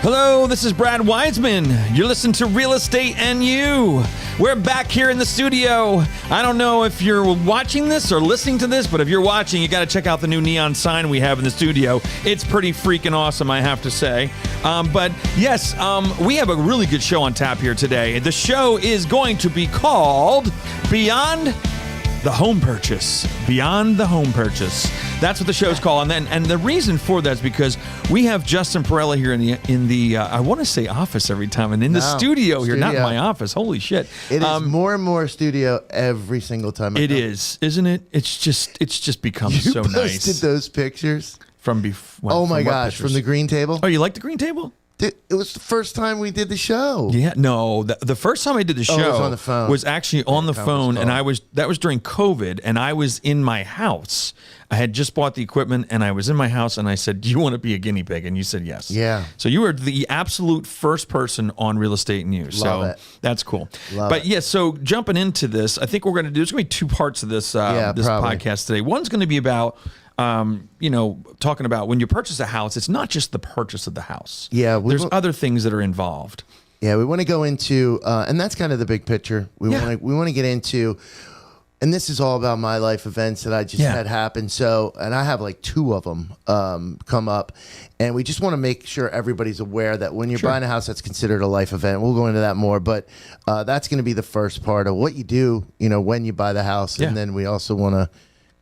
Hello, this is Brad Wiseman. You're listening to Real Estate and You. We're back here in the studio. I don't know if you're watching this or listening to this, but if you're watching, you got to check out the new neon sign we have in the studio. It's pretty freaking awesome, I have to say. But yes, we have a really good show on tap here today. The show is going to be called Beyond the Home Purchase. Beyond the Home Purchase. That's what the show's called. And the reason for that is because we have Justin Perella here in the I want to say office every time, and in the studio here, not in my office. Holy shit. It is more and more studio every single time. It is, isn't it? It's just become so nice. You posted those pictures? From before. Oh my gosh, from the green table? Oh, you like the green table? It was the first time we did the show. Yeah, no, the first time I did the show was on the phone. Was actually on the phone, and that was during COVID, and I was in my house. I had just bought the equipment, and I was in my house, and I said, "Do you want to be a guinea pig?" And you said yes. Yeah. So you were the absolute first person on Real Estate News. Love So it. that's cool. Love but it. yeah, so jumping into this, I think we're going to do. There's going to be two parts of this this podcast today. One's going to be about. Talking about when you purchase a house, it's not just the purchase of the house. Yeah. There's other things that are involved. Yeah, we want to go into, and that's kind of the big picture. We want to get into, and this is all about my life events that I just had happen. So, and I have like two of them come up, and we just want to make sure everybody's aware that when you're buying a house, that's considered a life event. We'll go into that more, but that's going to be the first part of what you do, when you buy the house, and then we also want to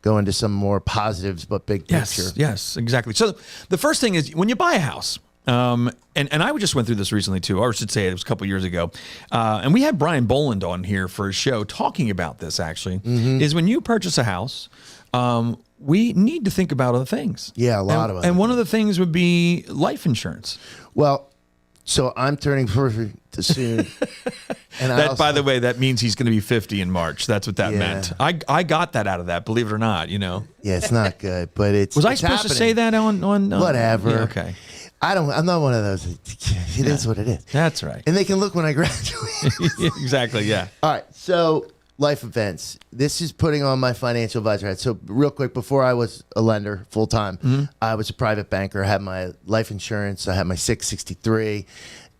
go into some more positives, but big picture. Yes, exactly. So the first thing is when you buy a house, and I just went through this recently too, or I should say it was a couple years ago, and we had Brian Boland on here for a show talking about this actually, is when you purchase a house, we need to think about other things. Yeah, a lot of them. And one of the things would be life insurance. Well, so I'm turning 40 soon. And that, by the way, that means he's going to be 50 in March. That's what that meant. I got that out of that, believe it or not, Yeah, it's not good, but it's Was I supposed to say that on whatever. Yeah, okay. I'm not one of those. It is what it is. That's right. And they can look when I graduate. Exactly, yeah. All right, so life events. This is putting on my financial advisor hat. So real quick, before I was a lender full time, I was a private banker. I had my life insurance. I had my 663.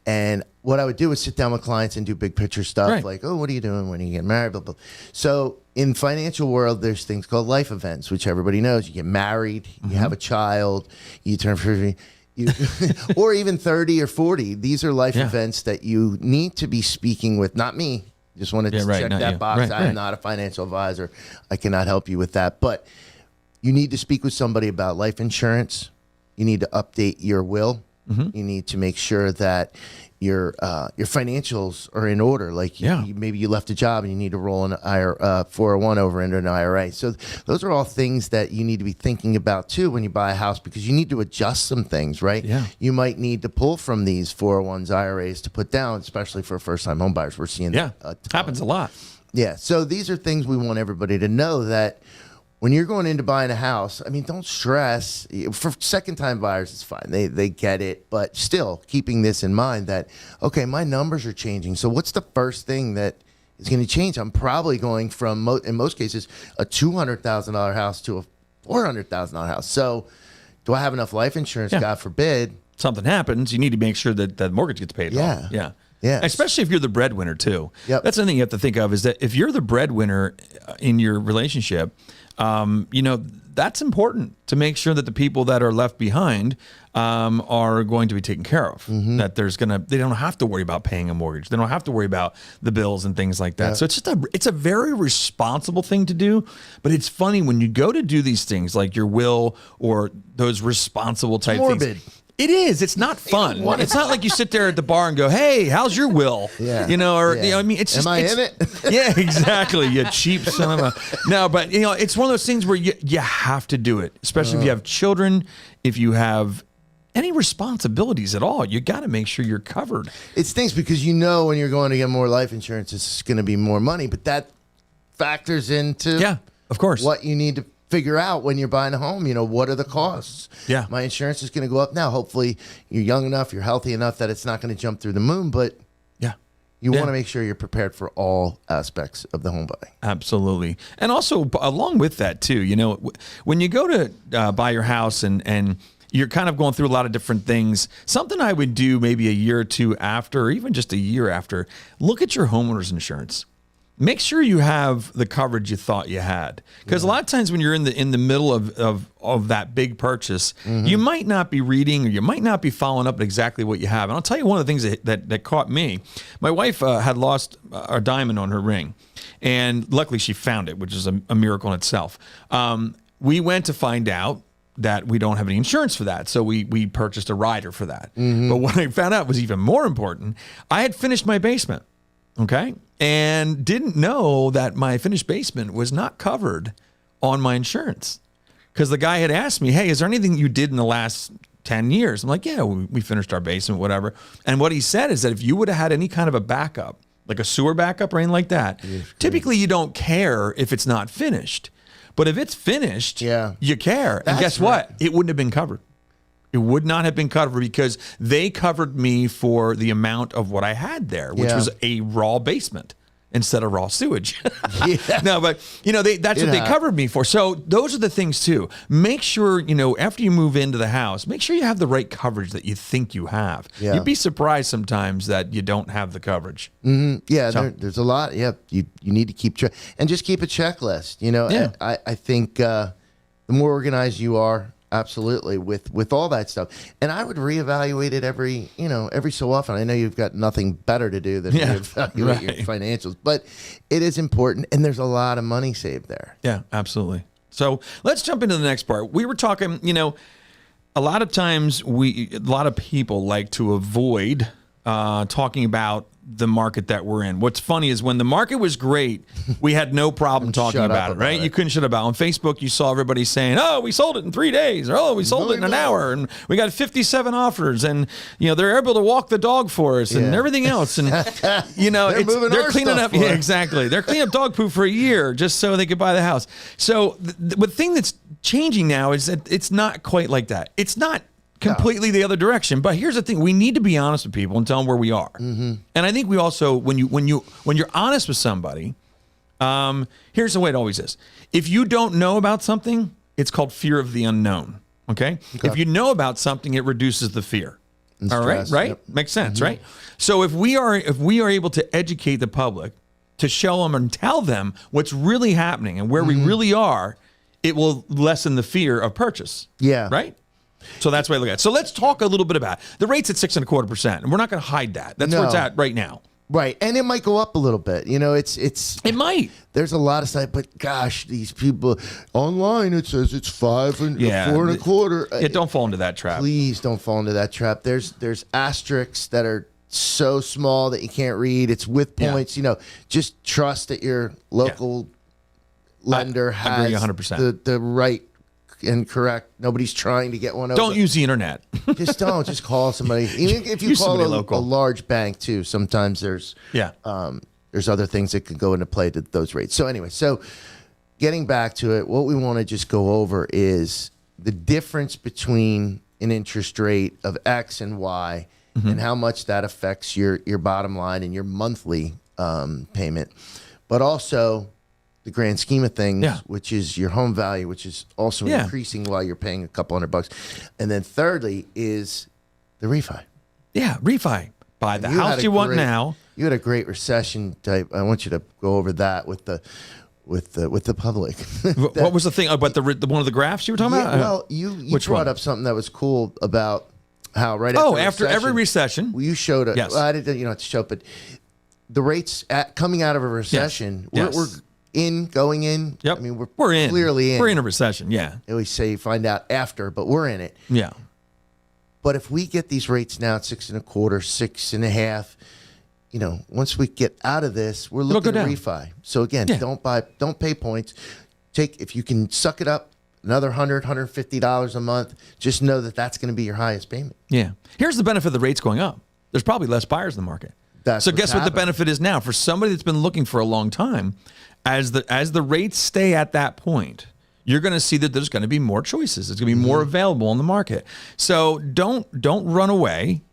And what I would do is sit down with clients and do big picture stuff like, oh, what are you doing? When are you getting married? Blah, blah. So in financial world, there's things called life events, which everybody knows. You get married, you have a child, you turn 50, or even 30 or 40. These are life events that you need to be speaking with, not me. Just wanted to check that box. I'm not a financial advisor. I cannot help you with that. But you need to speak with somebody about life insurance. You need to update your will. You need to make sure that your financials are in order. Like maybe you left a job and you need to roll an 401 over into an IRA. So those are all things that you need to be thinking about too when you buy a house, because you need to adjust some things, right? Yeah. You might need to pull from these 401s, IRAs to put down, especially for first-time home buyers. We're seeing that happens a lot. Yeah. So these are things we want everybody to know, that when you're going into buying a house, I mean, don't stress. For second-time buyers, it's fine. They get it. But still, keeping this in mind that, okay, my numbers are changing. So what's the first thing that is going to change? I'm probably going from, in most cases, a $200,000 house to a $400,000 house. So do I have enough life insurance? God forbid. Something happens, you need to make sure that the mortgage gets paid off. Yeah. Yeah. Especially if you're the breadwinner too. Yep. That's the thing you have to think of, is that if you're the breadwinner in your relationship, that's important to make sure that the people that are left behind are going to be taken care of. That they don't have to worry about paying a mortgage. They don't have to worry about the bills and things like that. So it's a very responsible thing to do. But it's funny when you go to do these things like your will or those responsible type things. It is. It's not fun. It's not like you sit there at the bar and go, "Hey, how's your will?" Yeah. I mean, it's just. Am I in it? Yeah, exactly. You cheap son of a. No, but it's one of those things where you have to do it, especially if you have children, if you have any responsibilities at all. You got to make sure you're covered. It stinks because when you're going to get more life insurance, it's going to be more money, but that factors into of course, what you need to figure out when you're buying a home. What are the costs? Yeah. My insurance is going to go up now. Hopefully you're young enough, you're healthy enough that it's not going to jump through the moon, but you want to make sure you're prepared for all aspects of the home buying. Absolutely. And also along with that too, when you go to buy your house and you're kind of going through a lot of different things. Something I would do maybe a year or two after, or even just a year after, look at your homeowner's insurance. Make sure you have the coverage you thought you had, because a lot of times when you're in the middle of that big purchase, you might not be reading, or you might not be following up at exactly what you have. And I'll tell you one of the things that caught me. My wife had lost a diamond on her ring, and luckily she found it, which is a miracle in itself. We went to find out that we don't have any insurance for that, so we purchased a rider for that. But what I found out was even more important. I had finished my basement. Okay. And didn't know that my finished basement was not covered on my insurance, because the guy had asked me, hey, is there anything you did in the last 10 years? I'm like, yeah, we finished our basement, whatever. And what he said is that if you would have had any kind of a backup, like a sewer backup or anything like that, typically you don't care if it's not finished. But if it's finished, you care. And guess what? It wouldn't have been covered. It would not have been covered, because they covered me for the amount of what I had there, which was a raw basement instead of raw sewage. No, but that's what they covered me for. So those are the things too. Make sure, after you move into the house, make sure you have the right coverage that you think you have. You'd be surprised sometimes that you don't have the coverage. Yeah, so, there's a lot. Yeah, you need to keep track, and just keep a checklist. I think the more organized you are, absolutely, with all that stuff. And I would reevaluate it every so often. I know you've got nothing better to do than reevaluate your financials, but it is important, and there's a lot of money saved there. Yeah, absolutely. So let's jump into the next part. We were talking, a lot of times a lot of people like to avoid talking about the market that we're in. What's funny is when the market was great, we had no problem talking about it, right? You couldn't shut up about it. On Facebook, you saw everybody saying, oh, we sold it in 3 days, or oh, we sold it in an hour, and we got 57 offers, and they're able to walk the dog for us and everything else. And they're cleaning up. Yeah, exactly. They're cleaning up dog poop for a year just so they could buy the house. So the thing that's changing now is that it's not quite like that. It's not completely the other direction. But here's the thing: we need to be honest with people and tell them where we are. And I think we also, when you're honest with somebody, here's the way it always is. If you don't know about something, it's called fear of the unknown. Okay. If you know about something, it reduces the fear. All right. Yep. Makes sense, right? So if we are able to educate the public, to show them and tell them what's really happening and where we really are, it will lessen the fear of purchase. Yeah. Right. So that's what I look at. So let's talk a little bit about it. The rate's at 6.25%, and we're not going to hide that. That's where it's at right now. Right, and it might go up a little bit. It might. There's a lot of stuff, but gosh, these people online, it says it's 5 and 4.25. Yeah, don't fall into that trap. Please don't fall into that trap. There's asterisks that are so small that you can't read. It's with points. Just trust that your local lender has 100%. the right and correct. Nobody's trying to get one over. Don't use the internet. Just call somebody. Even if you call a large bank too, sometimes there's other things that could go into play to those rates. So anyway, getting back to it, what we want to just go over is the difference between an interest rate of X and Y and how much that affects your bottom line and your monthly payment, but also the grand scheme of things, which is your home value, which is also increasing while you're paying a couple $100. And then thirdly is the refi. Yeah, refi. Buy the house you want now. You had a great recession type. I want you to go over that with the public. What was the thing about the one of the graphs you were talking about? Well, you brought up something that was cool about how after every recession. Well, you showed it. Yes. Well, I didn't have to show it, but the rates coming out of a recession, we're going in. Yep. I mean, we're in. Clearly in. We're in a recession, yeah. They always say find out after, but we're in it. Yeah. But if we get these rates now at 6.25%, 6.5%, once we get out of this, we're looking at refi. So again, don't pay points. If you can suck it up another $100, $150 a month, just know that that's going to be your highest payment. Yeah. Here's the benefit of the rates going up. There's probably less buyers in the market. So guess what the benefit is now for somebody that's been looking for a long time. As the rates stay at that point, you're going to see that there's going to be more choices. There's going to be more available in the market. So don't run away.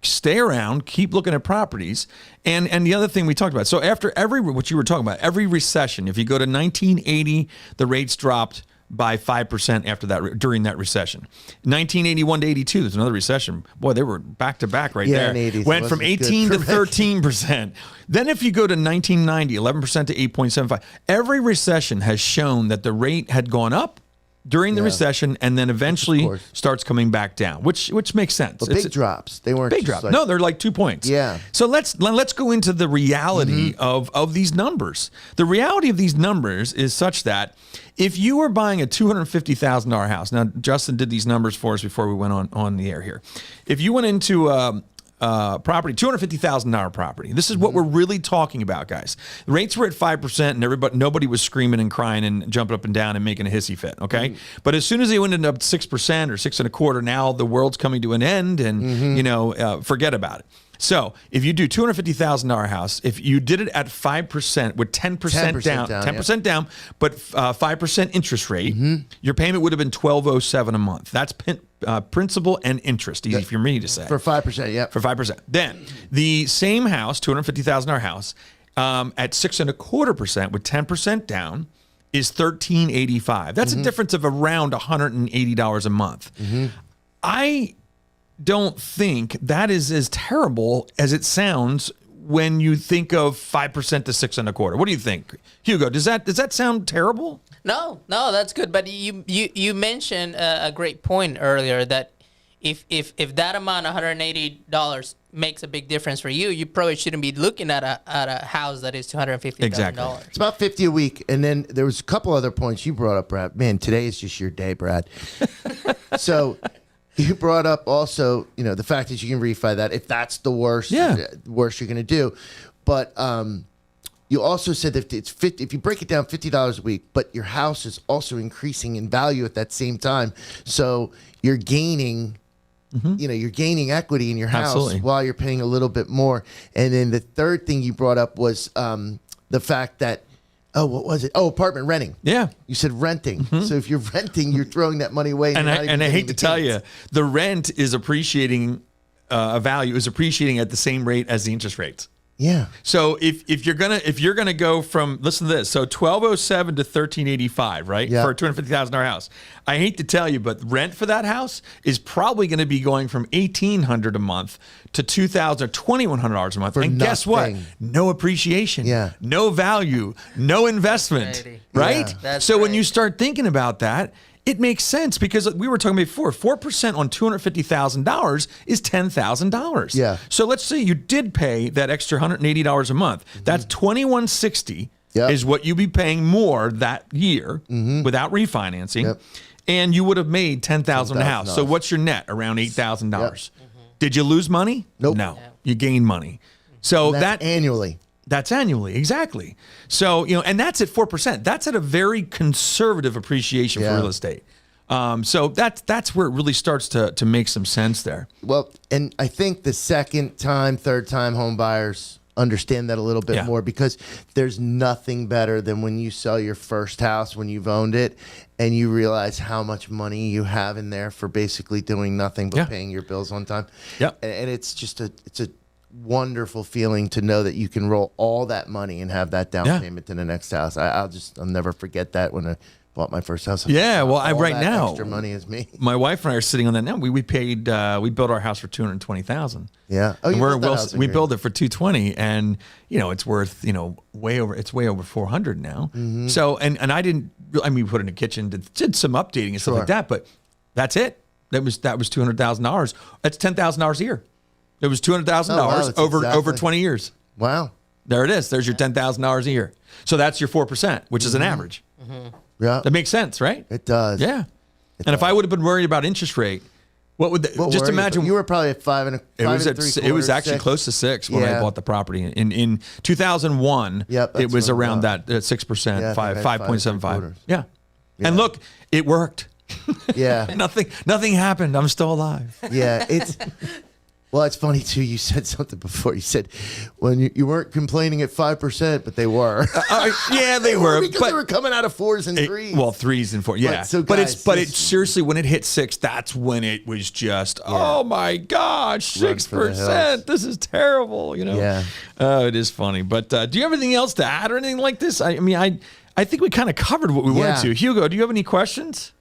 Stay around. Keep looking at properties. And the other thing we talked about. So after what you were talking about, every recession, if you go to 1980, the rates dropped by 5% after that during that recession. 1981 to 82, there's another recession. Boy, they were back to back right there. In the 80s, went from 18 to 13%. Then if you go to 1990, 11% to 8.75. Every recession has shown that the rate had gone up during the recession, and then eventually starts coming back down, which makes sense. But big drops. They weren't big drops. No, they're like 2 points. Yeah. So let's go into the reality of these numbers. The reality of these numbers is such that if you were buying a $250,000 house, now Justin did these numbers for us before we went on the air here. If you went into property, $250,000 property. This is what we're really talking about, guys. The rates were at 5%, and nobody was screaming and crying and jumping up and down and making a hissy fit. Okay, but as soon as they went up 6% or 6.25%, now the world's coming to an end, and forget about it. So if you do $250,000 house, if you did it at 5% with 10% down, 10% down, but 5% interest rate, your payment would have been $1,207 a month. That's principal and interest. Easy for me to say. For 5%, yeah. For 5%. Then the same house, $250,000 house, at 6.25% with 10% down is $1,385. That's a difference of around $180 a month. I don't think that is as terrible as it sounds when you think of 5% to 6.25. What do you think, Hugo? Does that sound terrible? No, that's good. But you mentioned a great point earlier that if that amount, $180, makes a big difference for you, you probably shouldn't be looking at a house that is $250,000. Exactly. It's about $50 a week. And then there was a couple other points you brought up, Brad. Man, today is just your day, Brad. So you brought up also, the fact that you can refi that if that's the worst you're going to do. But you also said that it's 50. If you break it down, $50 a week, but your house is also increasing in value at that same time. So you're gaining, you're gaining equity in your house while you're paying a little bit more. And then the third thing you brought up was the fact that, what was it? Oh, apartment renting. Yeah. You said renting. So if you're renting, you're throwing that money away. And I hate to tell you, the rent is appreciating, value is appreciating at the same rate as the interest rates. Yeah. So if you're gonna go from, listen to this, so $1,207 to $1,385, right? Yeah. For a $250,000 house. I hate to tell you, but rent for that house is probably going to be going from $1,800 a month to $2,000 or $2,100 a month. And guess what? No appreciation. Yeah. No value. No investment. Right? Yeah. That's so when right. you start thinking about that, it makes sense because we were talking before, 4% on $250,000 is $10,000. Yeah. So let's say you did pay that extra $180 a month. That's $2,160 is what you'd be paying more that year without refinancing. Yep. And you would have made $10,000 a house. So what's your net? Around $8,000. Did you lose money? Nope. No. You gained money. So that's annually. That's annually, exactly. So, and that's at 4%. That's at a very conservative appreciation for real estate. So that's where it really starts to make some sense there. Well, and I think the second time, third time home buyers understand that a little bit more because there's nothing better than when you sell your first house when you've owned it and you realize how much money you have in there for basically doing nothing but paying your bills on time. Yep. And it's just a wonderful feeling to know that you can roll all that money and have that down payment to the next house. I'll never forget that when I bought my first house. Yeah, well, right now extra money is me. My wife and I are sitting on that now. We paid we built our house for $220,000. Yeah. Oh, we built it for $220, and it's worth way over $400 now. So and I didn't. We put in a kitchen, did some updating and stuff like that, but that's it. That was $200,000. That's $10,000 a year. It was $200,000 over 20 years. Wow. There it is. There's your $10,000 a year. So that's your 4%, which is an average. Yeah. That makes sense, right? It does. Yeah. If I would have been worried about interest rate, what would just imagine? You were probably at 5 and 3/4. It was actually 6. close to 6 when I bought the property in 2001. It was around that 6%, 5.75. Yeah. And look, it worked. Yeah. Nothing happened. I'm still alive. Yeah. Well, it's funny, too. You said something before. You said when you weren't complaining at 5%, but they were. Yeah, they were. Because they were coming out of 4s and 3s. Well, 3s and 4s, yeah. But it seriously, when it hit 6, that's when it was just, oh my gosh, 6%. This is terrible, Yeah. Oh, it is funny. But do you have anything else to add or anything like this? I I think we kind of covered what we wanted Yeah. to. Hugo, do you have any questions?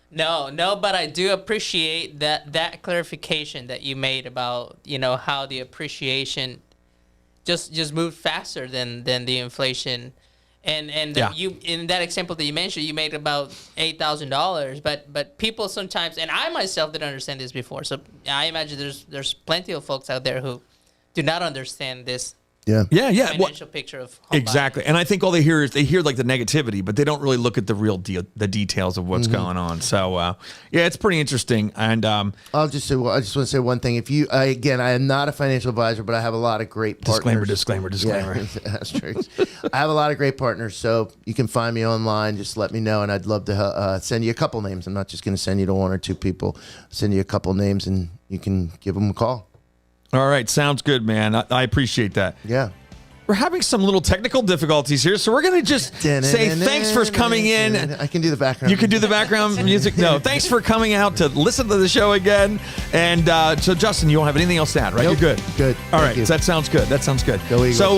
No, but I do appreciate that clarification that you made about, how the appreciation just moved faster than the inflation. And Yeah. you, in that example that you mentioned, you made about $8,000, but people sometimes, and I myself didn't understand this before, so I imagine there's plenty of folks out there who do not understand this Yeah. Yeah. Well, financial picture of home exactly. And I think all they hear is like the negativity, but they don't really look at the real deal, the details of what's going on. So, yeah, it's pretty interesting. And I just want to say one thing. If you, again, I am not a financial advisor, but I have a lot of great partners. disclaimer. Yeah, asterisks. I have a lot of great partners, so you can find me online. Just let me know, and I'd love to send you a couple names. I'm not just going to send you to one or two people. Send you a couple names, and you can give them a call. all right, sounds good, man. I appreciate that. Yeah. We're having some little technical difficulties here, so we're going to just say thanks for coming in. I can do the background. You can do the background music. No, thanks for coming out to listen to the show again. And so, Justin, you don't have anything else to add, right? Nope. You're good. Good. All Thank right, you. that sounds good. Go Eagles. So,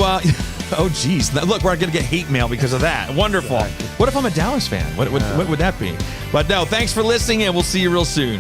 oh, geez. Now, look, we're going to get hate mail because of that. Wonderful. What if I'm a Dallas fan? What would that be? But no, thanks for listening, and we'll see you real soon.